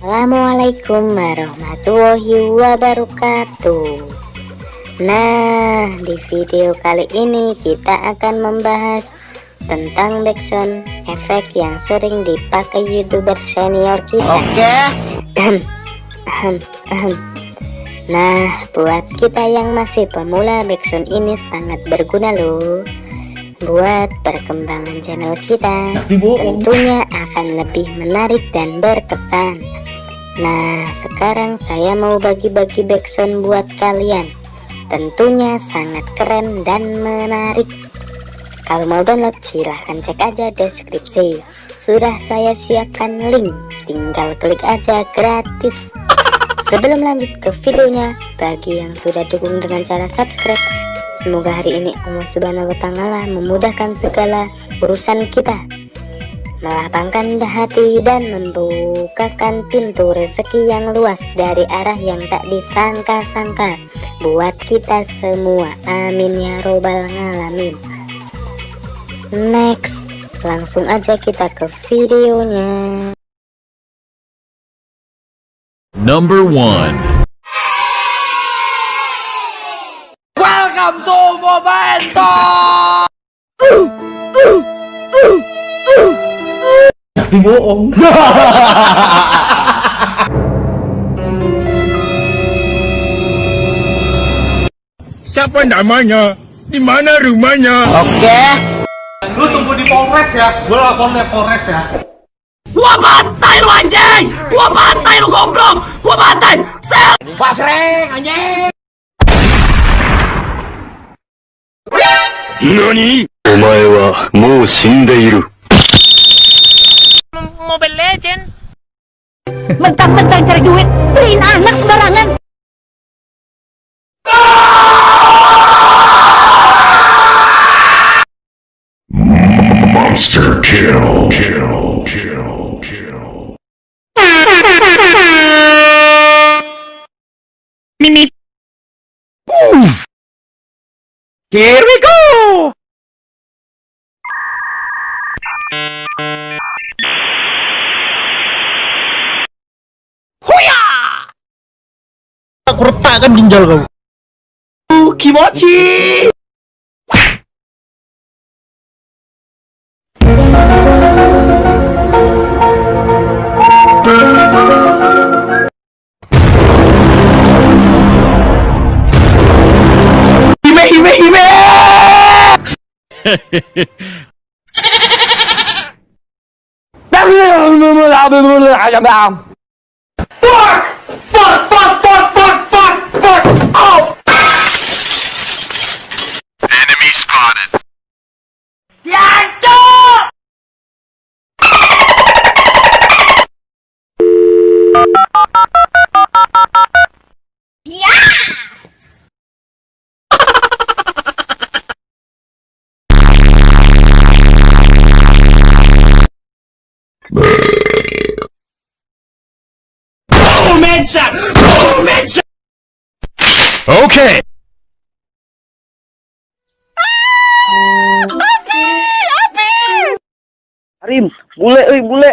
Assalamualaikum warahmatullahi wabarakatuh. Nah, di video kali ini kita akan membahas tentang backsound efek yang sering dipakai YouTuber senior kita. Oke. Nah, buat kita yang masih pemula, backsound ini sangat berguna loh. Buat perkembangan channel kita tentunya akan lebih menarik dan berkesan. Nah, sekarang saya mau bagi-bagi backsound buat kalian. Tentunya sangat keren dan menarik. Kalau mau download silahkan cek aja deskripsi. Sudah saya siapkan link, tinggal klik aja gratis. Sebelum lanjut ke videonya, bagi yang sudah dukung dengan cara subscribe, semoga hari ini Allah Subhanahu wa Ta'ala memudahkan segala urusan kita, melapangkan hati dan membukakan pintu rezeki yang luas dari arah yang tak disangka-sangka buat kita semua. Amin ya robbal alamin. Next, langsung aja kita ke videonya. Number 1. Welcome to Momento. Tapi bohong. Siapa namanya? Di mana rumahnya? Oke. Lu tunggu di Polres ya. Gue lapor ke Polres ya. Gua bantai lu anjing! Gua bantai lu goblok! Gua bantai! Pasreng anjing. NANI?! お前はもう死んでいる。 Mobile Legend. Mentang-mentang cari duit, beliin anak sembarangan. Monster kill. Mimi. Here we go. Aku retakkan ginjal kau. Kimochi. Hime. Fuck. Oh. Enemy spotted. Okay. Rim, bule.